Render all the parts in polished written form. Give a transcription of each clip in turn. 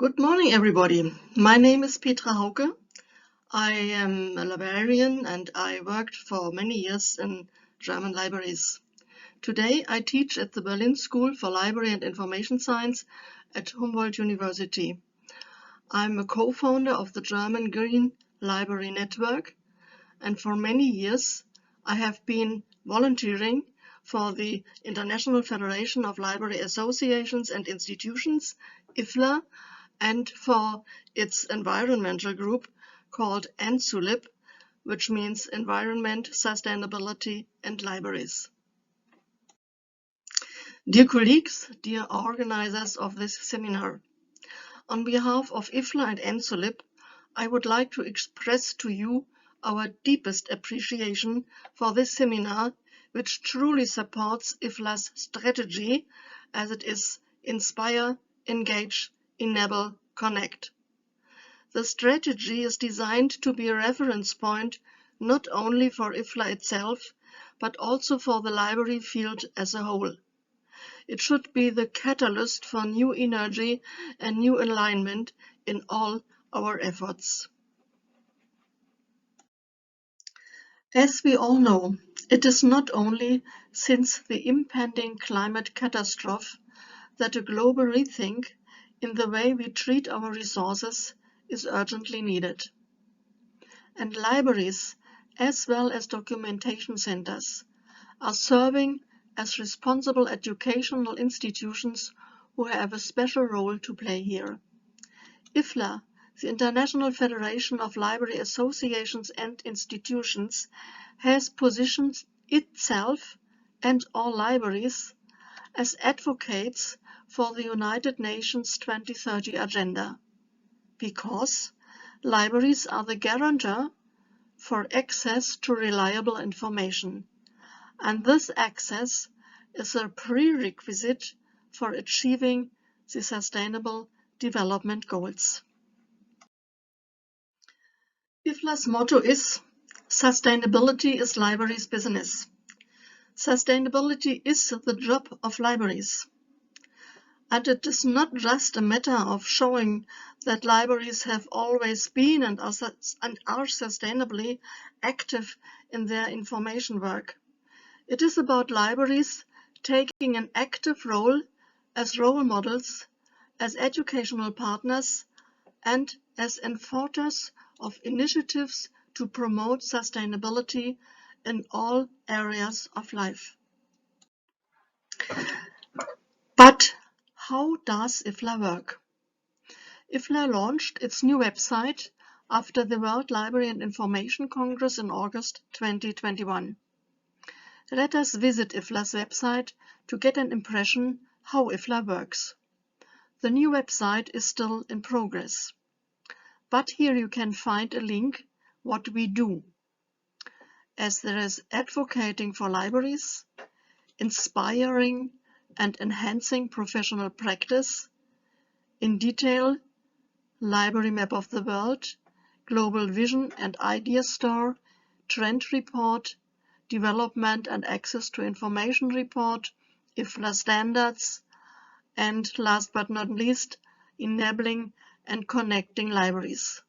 Good morning, everybody. My name is Petra Hauke. I am a librarian and I worked for many years in German libraries. Today I teach at the Berlin School for Library and Information Science at Humboldt University. I'm a co-founder of the German Green Library Network, and for many years I have been volunteering for the International Federation of Library Associations and Institutions, IFLA, and for its environmental group called ENSULIB, which means Environment, Sustainability and Libraries. Dear colleagues, dear organizers of this seminar, on behalf of IFLA and ENSULIB, I would like to express to you our deepest appreciation for this seminar, which truly supports IFLA's strategy as it is Inspire, Engage, Enable, Connect. The strategy is designed to be a reference point not only for IFLA itself, but also for the library field as a whole. It should be the catalyst for new energy and new alignment in all our efforts. As we all know, it is not only since the impending climate catastrophe that a global rethink in the way we treat our resources is urgently needed. And libraries, as well as documentation centers, are serving as responsible educational institutions who have a special role to play here. IFLA, the International Federation of Library Associations and Institutions, has positioned itself and all libraries as advocates for the United Nations 2030 agenda, because libraries are the guarantor for access to reliable information, and this access is a prerequisite for achieving the Sustainable Development Goals. IFLA's motto is Sustainability is libraries' business. Sustainability is the job of libraries. And it is not just a matter of showing that libraries have always been and are sustainably active in their information work. It is about libraries taking an active role as role models, as educational partners, and as enforcers of initiatives to promote sustainability in all areas of life. But how does IFLA work? IFLA launched its new website after the World Library and Information Congress in August 2021. Let us visit IFLA's website to get an impression how IFLA works. The new website is still in progress, but here you can find a link what we do, as there is advocating for libraries, inspiring and enhancing professional practice, in detail, Library Map of the World, Global Vision and Idea Store, Trend Report, Development and Access to Information Report, IFLA Standards, and last but not least, Enabling and Connecting Libraries.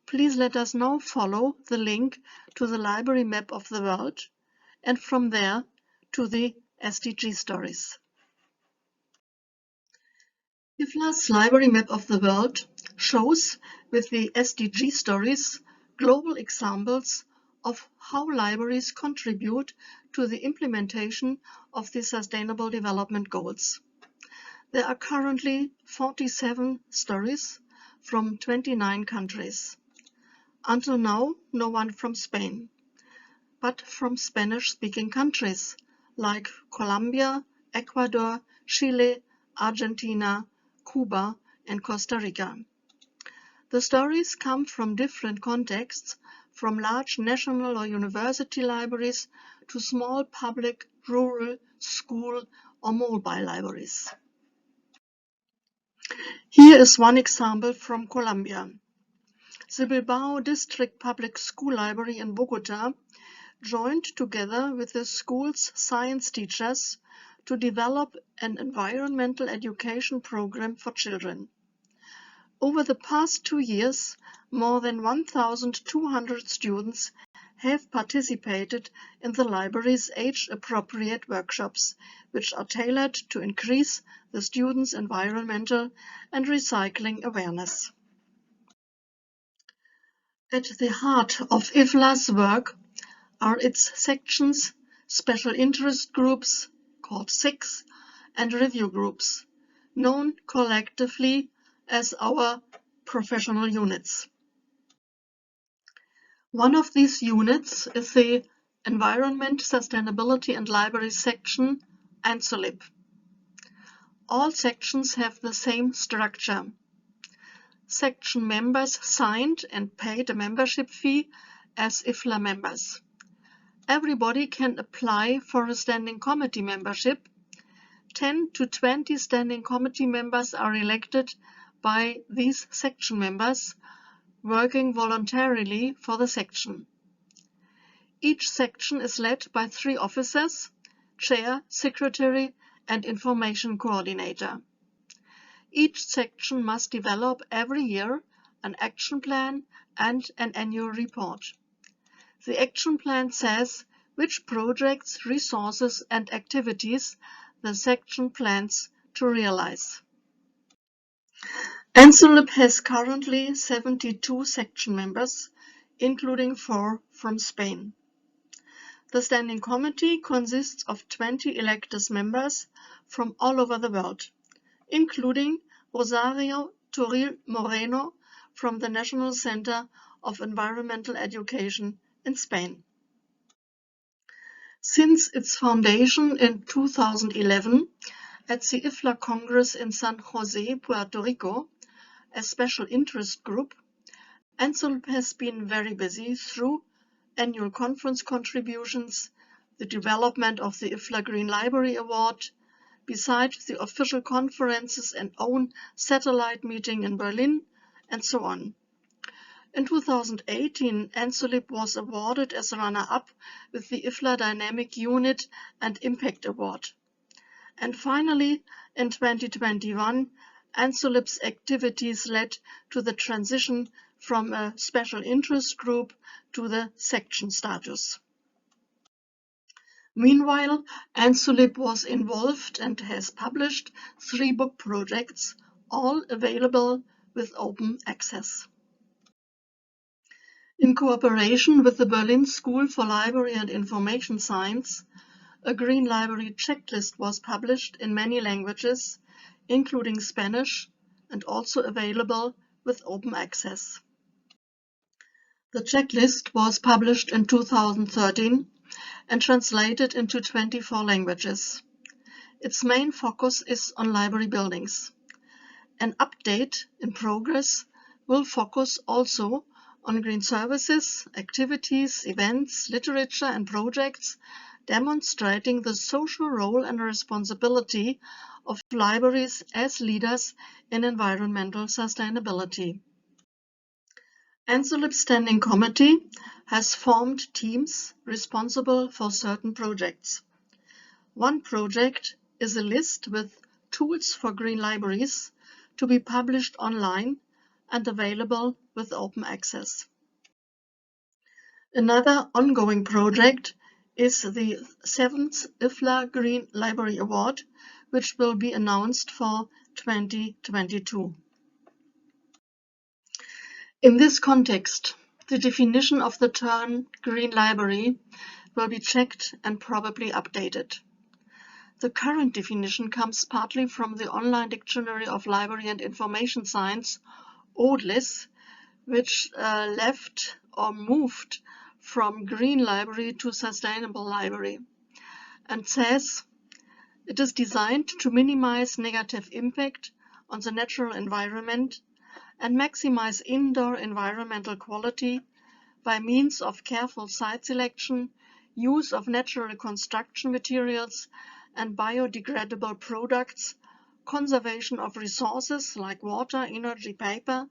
Please let us now follow the link to the Library Map of the World and from there to the SDG stories. IFLA's Library Map of the World shows with the SDG stories global examples of how libraries contribute to the implementation of the Sustainable Development Goals. There are currently 47 stories from 29 countries. Until now, no one from Spain, but from Spanish-speaking countries like Colombia, Ecuador, Chile, Argentina, Cuba, and Costa Rica. The stories come from different contexts, from large national or university libraries to small public, rural, school, or mobile libraries. Here is one example from Colombia. The Bilbao District Public School Library in Bogota joined together with the school's science teachers to develop an environmental education program for children. Over the past 2 years, more than 1,200 students have participated in the library's age-appropriate workshops, which are tailored to increase the students' environmental and recycling awareness. At the heart of IFLA's work are its sections, special interest groups, called SIGs, and review groups, known collectively as our professional units. One of these units is the Environment, Sustainability and Library section, ENSOLIB. All sections have the same structure. Section members signed and paid a membership fee as IFLA members. Everybody can apply for a standing committee membership. 10 to 20 standing committee members are elected by these section members, working voluntarily for the section. Each section is led by 3 officers, chair, secretary, and information coordinator. Each section must develop every year an action plan and an annual report. The action plan says which projects, resources, and activities the section plans to realize. ENSOLIB has currently 72 section members, including 4 from Spain. The Standing Committee consists of 20 elected members from all over the world, including Rosario Toril Moreno from the National Center of Environmental Education in Spain. Since its foundation in 2011 at the IFLA Congress in San Jose, Puerto Rico, a special interest group, ENSOLIB has been very busy through annual conference contributions, the development of the IFLA Green Library Award, besides the official conferences and own satellite meeting in Berlin, and so on. In 2018, ENSOLIB was awarded as a runner-up with the IFLA Dynamic Unit and Impact Award. And finally, in 2021, ENSOLIB's activities led to the transition from a special interest group to the section status. Meanwhile, ENSOLIB was involved and has published 3 book projects, all available with open access. In cooperation with the Berlin School for Library and Information Science, a Green Library checklist was published in many languages, including Spanish, and also available with open access. The checklist was published in 2013 and translated into 24 languages. Its main focus is on library buildings. An update in progress will focus also on green services, activities, events, literature and projects demonstrating the social role and responsibility of libraries as leaders in environmental sustainability. ENSOLIB's Standing Committee has formed teams responsible for certain projects. One project is a list with tools for green libraries to be published online and available with open access. Another ongoing project is the 7th IFLA Green Library Award, which will be announced for 2022. In this context, the definition of the term Green Library will be checked and probably updated. The current definition comes partly from the Online Dictionary of Library and Information Science, ODLIS, which left or moved from Green Library to Sustainable Library, and says it is designed to minimize negative impact on the natural environment and maximize indoor environmental quality by means of careful site selection, use of natural construction materials and biodegradable products, conservation of resources like water, energy, paper,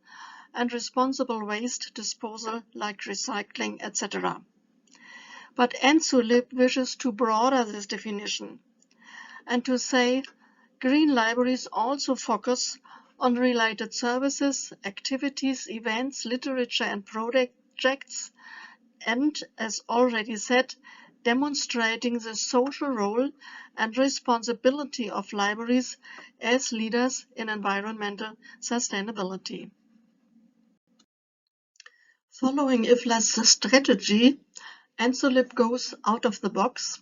and responsible waste disposal like recycling, etc. But ENSOLIB wishes to broaden this definition and to say green libraries also focus on related services, activities, events, literature and projects, and, as already said, demonstrating the social role and responsibility of libraries as leaders in environmental sustainability. Following IFLA's strategy, ENSOLIB goes out of the box,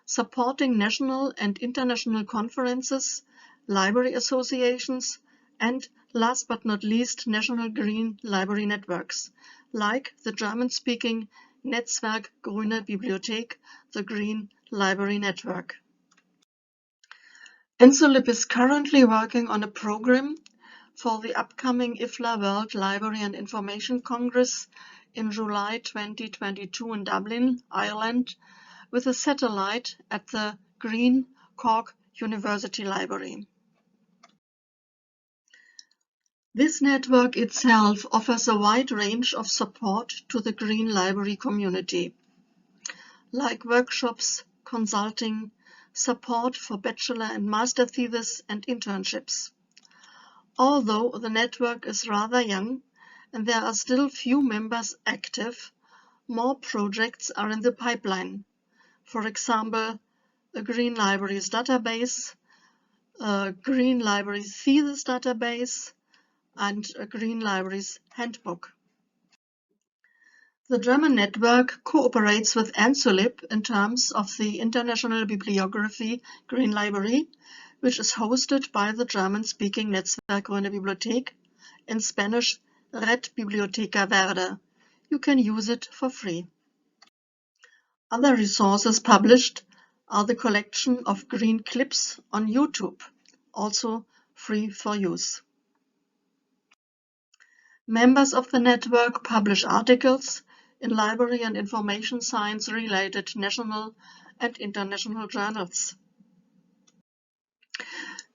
supporting national and international conferences, library associations, and last but not least, national green library networks, like the German-speaking Netzwerk Grüne Bibliothek, the Green Library Network. ENSOLIB is currently working on a program for the upcoming IFLA World Library and Information Congress in July 2022 in Dublin, Ireland, with a satellite at the Green Cork University Library. This network itself offers a wide range of support to the Green Library community, like workshops, consulting, support for bachelor and master theses and internships. Although the network is rather young and there are still few members active, more projects are in the pipeline. For example, a Green Libraries database, a Green Libraries thesis database, and a Green Libraries handbook. The German network cooperates with ENSOLIB in terms of the International Bibliography Green Library, which is hosted by the German-speaking Netzwerk Grüne Bibliothek, in Spanish Red Biblioteca Verde. You can use it for free. Other resources published are the collection of green clips on YouTube, also free for use. Members of the network publish articles in library and information science related national and international journals.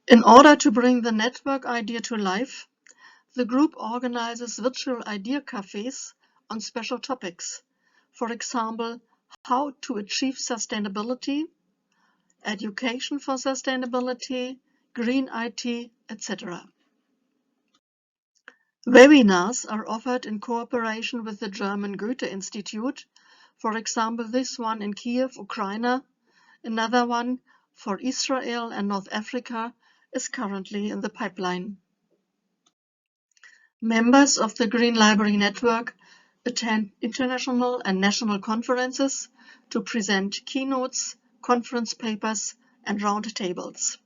In order to bring the network idea to life, the group organizes virtual idea cafes on special topics, for example, how to achieve sustainability, education for sustainability, green IT, etc. Webinars are offered in cooperation with the German Goethe Institute, for example this one in Kiev, Ukraine. Another one for Israel and North Africa is currently in the pipeline. Members of the Green Library Network attend international and national conferences to present keynotes, conference papers, and roundtables.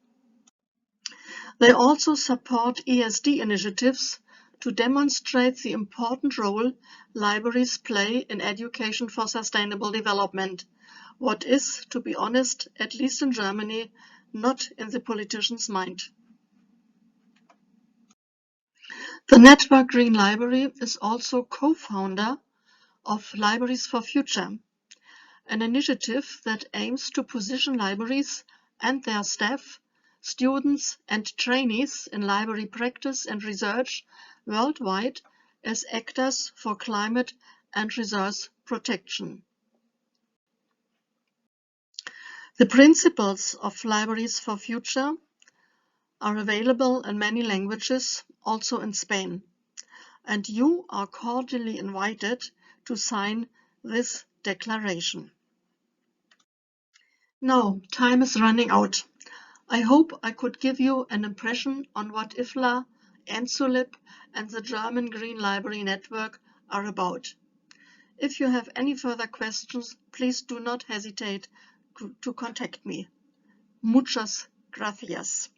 They also support ESD initiatives to demonstrate the important role libraries play in education for sustainable development, what is, to be honest, at least in Germany, not in the politician's mind. The Network Green Library is also co-founder of Libraries for Future, an initiative that aims to position libraries and their staff, students and trainees in library practice and research worldwide as actors for climate and resource protection. The principles of Libraries for Future are available in many languages, also in Spain, and you are cordially invited to sign this declaration. Now, time is running out. I hope I could give you an impression on what IFLA, ENSOLIB, and the German Green Library Network are about. If you have any further questions, please do not hesitate to contact me. Muchas gracias.